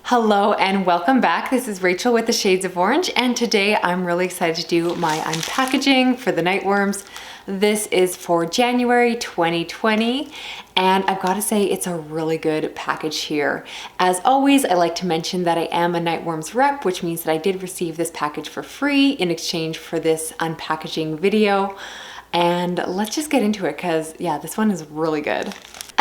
Hello and welcome back. This is Rachel with the Shades of Orange, and today I'm really excited to do my unpackaging for the nightworms. This is for January 2020, and I've got to say it's a really good package here. As always, I like to mention that I am a nightworms rep, which means that I did receive this package for free in exchange for this unpackaging video. And let's just get into it because yeah, this one is really good.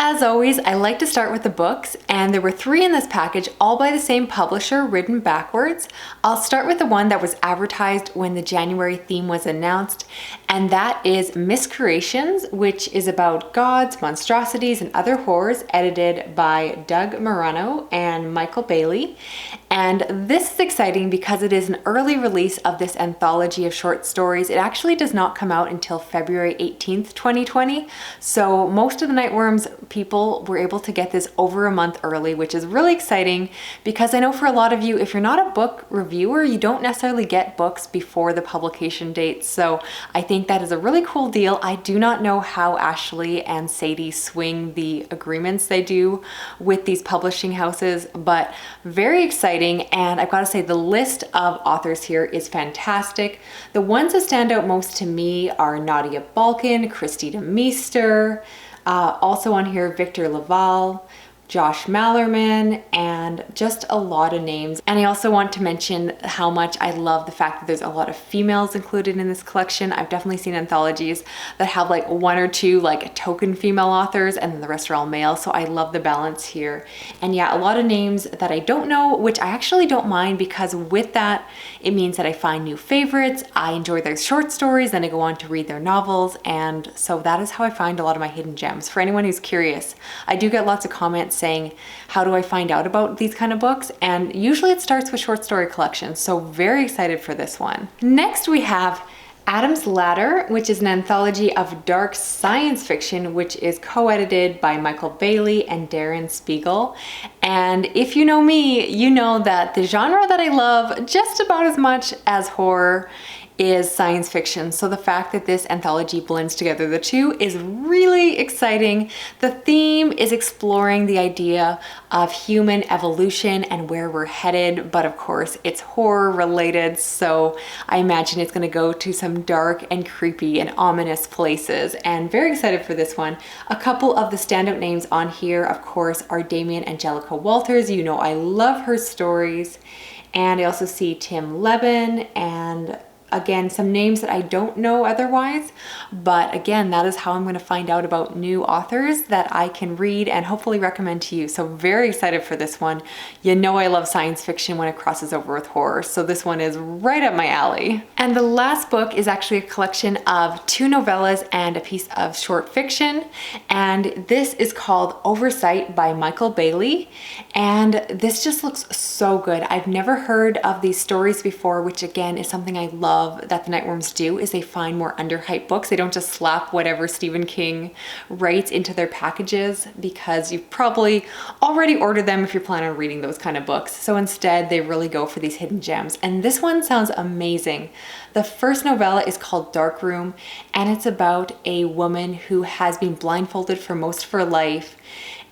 As always, I like to start with the books, and there were 3 in this package, all by the same publisher, written backwards. I'll start with the one that was advertised when the January theme was announced, and that is Miscreations, which is about gods, monstrosities, and other horrors, edited by Doug Marano and Michael Bailey. And this is exciting because it is an early release of this anthology of short stories. It actually does not come out until February 18th, 2020. So most of the nightworms people were able to get this over a month early, which is really exciting because I know for a lot of you, if you're not a book reviewer, you don't necessarily get books before the publication date. So I think that is a really cool deal. I do not know how Ashley and Sadie swing the agreements they do with these publishing houses, but very exciting. And I've got to say the list of authors here is fantastic. The ones that stand out most to me are Nadia Balkin, Christina Meester, also on here, Victor Laval, Josh Mallerman, and just a lot of names. And I also want to mention how much I love the fact that there's a lot of females included in this collection. I've definitely seen anthologies that have like 1 or 2 like token female authors and then the rest are all male. So I love the balance here. And yeah, a lot of names that I don't know, which I actually don't mind because with that, it means that I find new favorites. I enjoy their short stories, then I go on to read their novels. And so that is how I find a lot of my hidden gems. For anyone who's curious, I do get lots of comments saying, how do I find out about these kind of books? And usually it starts with short story collections. So very excited for this one. Next we have Adam's Ladder, which is an anthology of dark science fiction, which is co-edited by Michael Bailey and Darren Spiegel. And if you know me, you know that the genre that I love just about as much as horror is science fiction. So the fact that this anthology blends together the two is really exciting. The theme is exploring the idea of human evolution and where we're headed, but of course it's horror related. So I imagine it's going to go to some dark and creepy and ominous places, and very excited for this one. A couple of the standout names on here, of course, are Damien Angelica Walters. You know, I love her stories. And I also see Tim Levin and again, some names that I don't know otherwise, but again, that is how I'm going to find out about new authors that I can read and hopefully recommend to you. So very excited for this one. You know I love science fiction when it crosses over with horror, so this one is right up my alley. And the last book is actually a collection of 2 novellas and a piece of short fiction, and this is called Oversight by Michael Bailey, and this just looks so good. I've never heard of these stories before, which again is something I love that the nightworms do, is they find more underhyped books. They don't just slap whatever Stephen King writes into their packages because you've probably already ordered them if you're planning on reading those kind of books. So instead they really go for these hidden gems, and this one sounds amazing. The first novella is called Dark Room, and it's about a woman who has been blindfolded for most of her life.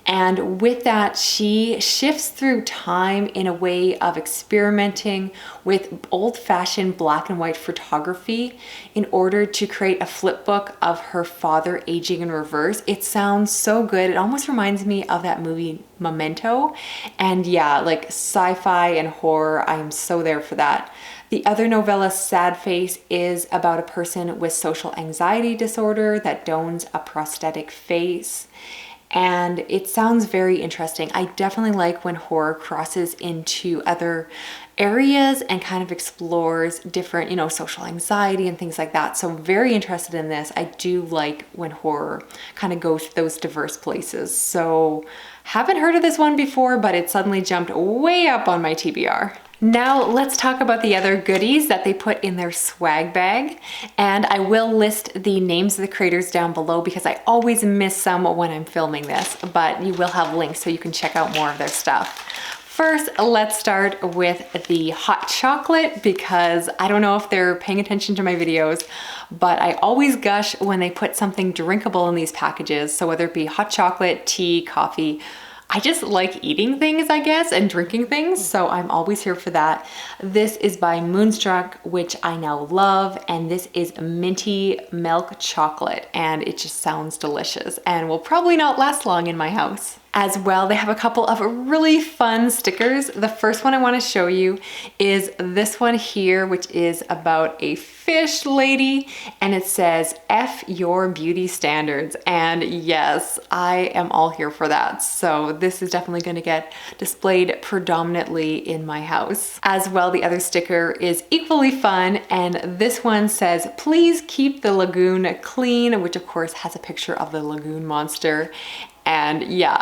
And with that, she shifts through time in a way of experimenting with old-fashioned black and white photography in order to create a flip book of her father aging in reverse. It sounds so good. It almost reminds me of that movie Memento. And yeah, like sci-fi and horror, I'm so there for that. The other novella, Sad Face, is about a person with social anxiety disorder that dons a prosthetic face. And it sounds very interesting. I definitely like when horror crosses into other areas and kind of explores different, you know, social anxiety and things like that. So I'm very interested in this. I do like when horror kind of goes to those diverse places. So haven't heard of this one before, but it suddenly jumped way up on my TBR. Now let's talk about the other goodies that they put in their swag bag. And I will list the names of the creators down below because I always miss some when I'm filming this, but you will have links so you can check out more of their stuff. First, let's start with the hot chocolate because I don't know if they're paying attention to my videos, but I always gush when they put something drinkable in these packages. So whether it be hot chocolate, tea, coffee, I just like eating things, I guess, and drinking things, so I'm always here for that. This is by Moonstruck, which I now love, and this is minty milk chocolate, and it just sounds delicious and will probably not last long in my house. As well, they have a couple of really fun stickers. The first one I want to show you is this one here, which is about a fish lady, and it says, F your beauty standards. And yes, I am all here for that. So this is definitely going to get displayed predominantly in my house. As well, the other sticker is equally fun, and this one says, please keep the lagoon clean, which of course has a picture of the lagoon monster. And yeah,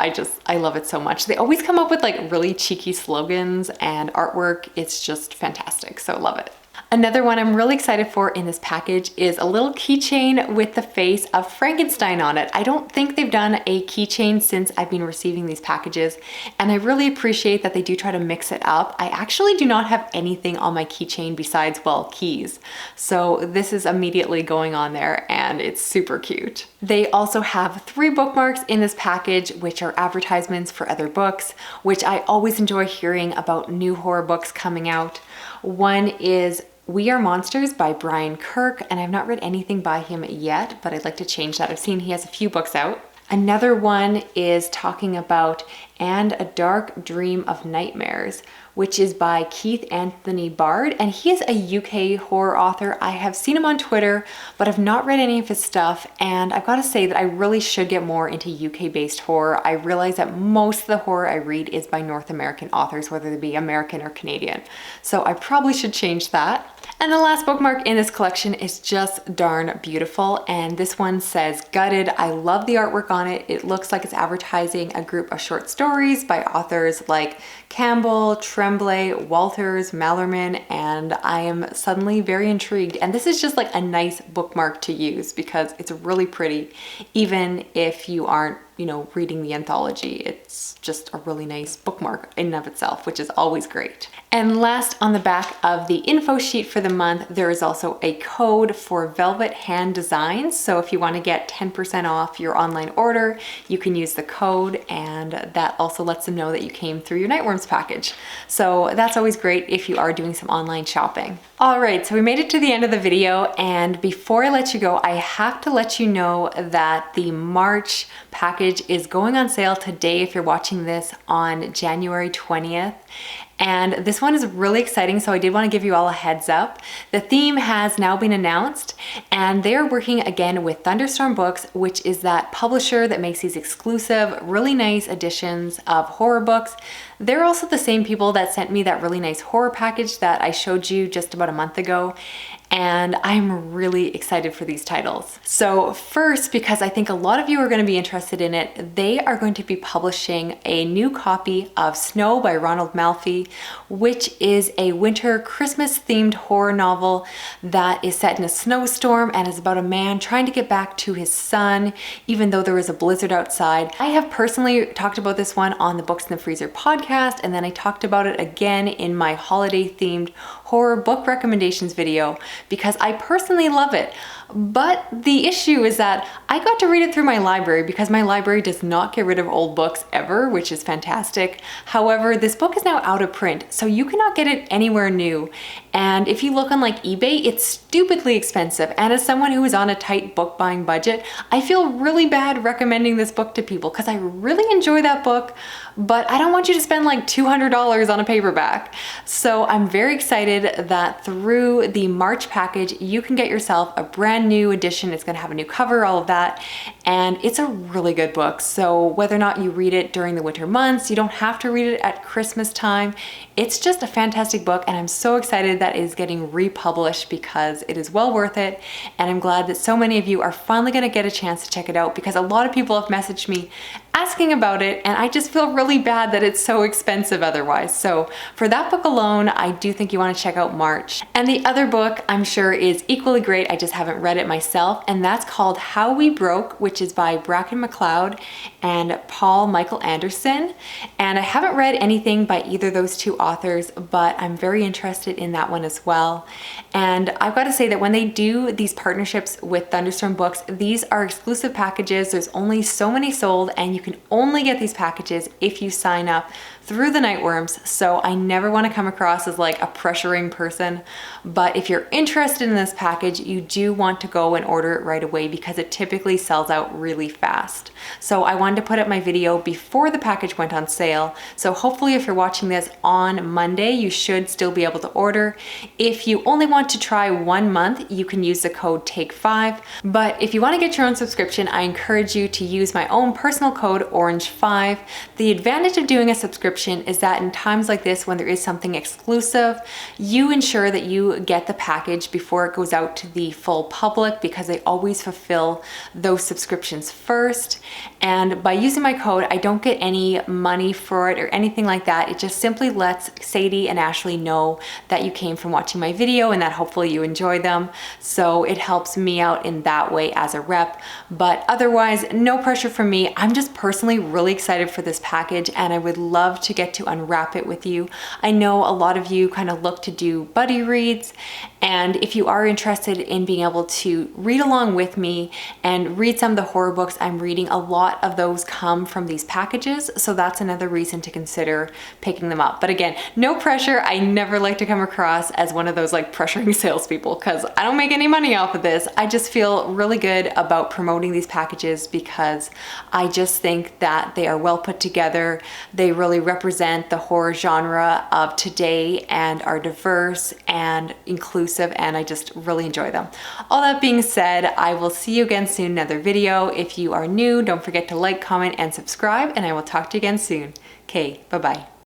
I love it so much. They always come up with like really cheeky slogans and artwork. It's just fantastic. So love it. Another one I'm really excited for in this package is a little keychain with the face of Frankenstein on it. I don't think they've done a keychain since I've been receiving these packages, and I really appreciate that they do try to mix it up. I actually do not have anything on my keychain besides, well, keys. So this is immediately going on there, and it's super cute. They also have 3 bookmarks in this package, which are advertisements for other books, which I always enjoy hearing about new horror books coming out. One is We Are Monsters by Brian Kirk, and I've not read anything by him yet, but I'd like to change that. I've seen he has a few books out. Another one is talking about And a Dark Dream of Nightmares, which is by Keith Anthony Bard, and he is a UK horror author. I have seen him on Twitter, but I've not read any of his stuff, and I've got to say that I really should get more into UK-based horror. I realize that most of the horror I read is by North American authors, whether they be American or Canadian, so I probably should change that. And the last bookmark in this collection is just darn beautiful, and this one says Gutted. I love the artwork on it. It looks like it's advertising a group of short stories by authors like Campbell, Tremblay, Walters, Mallerman, and I am suddenly very intrigued. And this is just like a nice bookmark to use because it's really pretty, even if you aren't, you know, reading the anthology. It's just a really nice bookmark in and of itself, which is always great. And last, on the back of the info sheet for the month, there is also a code for Velvet Hand Designs. So if you want to get 10% off your online order, you can use the code, and that also lets them know that you came through your Nightworms package. So that's always great if you are doing some online shopping. All right, so we made it to the end of the video, and before I let you go, I have to let you know that the March package is going on sale today if you're watching this on January 20th. And this one is really exciting, so I did want to give you all a heads up. The theme has now been announced, and they're working again with Thunderstorm Books, which is that publisher that makes these exclusive, really nice editions of horror books. They're also the same people that sent me that really nice horror package that I showed you just about a month ago. And I'm really excited for these titles. So first, because I think a lot of you are going to be interested in it, they are going to be publishing a new copy of Snow by Ronald Malfi, which is a winter Christmas themed horror novel that is set in a snowstorm and is about a man trying to get back to his son, even though there is a blizzard outside. I have personally talked about this one on the Books in the Freezer podcast, and then I talked about it again in my holiday themed horror book recommendations video because I personally love it. But the issue is that I got to read it through my library because my library does not get rid of old books ever, which is fantastic. However, this book is now out of print, so you cannot get it anywhere new. And if you look on like eBay, it's stupidly expensive. And as someone who is on a tight book buying budget, I feel really bad recommending this book to people because I really enjoy that book, but I don't want you to spend like $200 on a paperback. So I'm very excited that through the March package, you can get yourself a brand new edition. It's going to have a new cover, all of that, and it's a really good book. So whether or not you read it during the winter months, you don't have to read it at Christmas time. It's just a fantastic book, and I'm so excited that it is getting republished because it is well worth it, and I'm glad that so many of you are finally going to get a chance to check it out because a lot of people have messaged me asking about it, and I just feel really bad that it's so expensive otherwise. So for that book alone, I do think you want to check out March. And the other book I'm sure is equally great, I just haven't read it myself, and that's called How We Broke, which is by Bracken McLeod and Paul Michael Anderson. And I haven't read anything by either of those two authors, but I'm very interested in that one as well. And I've got to say that when they do these partnerships with Thunderstorm Books, these are exclusive packages. There's only so many sold, and you can can only get these packages if you sign up through the Nightworms. So I never want to come across as like a pressuring person, but if you're interested in this package, you do want to go and order it right away because it typically sells out really fast. So I wanted to put up my video before the package went on sale. So hopefully if you're watching this on Monday, you should still be able to order. If you only want to try 1 month, you can use the code TAKE5. But if you want to get your own subscription, I encourage you to use my own personal code ORANGE5. The advantage of doing a subscription is that in times like this, when there is something exclusive, you ensure that you get the package before it goes out to the full public because they always fulfill those subscriptions first. And by using my code, I don't get any money for it or anything like that. It just simply lets Sadie and Ashley know that you came from watching my video and that hopefully you enjoy them. So it helps me out in that way as a rep. But otherwise, no pressure from me. I'm just personally really excited for this package and I would love to get to unwrap it with you. I know a lot of you kind of look to do buddy reads, and if you are interested in being able to read along with me and read some of the horror books I'm reading, a lot of those come from these packages, so that's another reason to consider picking them up. But again, no pressure. I never like to come across as one of those like pressuring salespeople because I don't make any money off of this. I just feel really good about promoting these packages because I just think that they are well put together. They really represent the horror genre of today and are diverse and inclusive, and I just really enjoy them. All that being said, I will see you again soon in another video. If you are new, don't forget to like, comment, and subscribe, and I will talk to you again soon. Okay, bye-bye.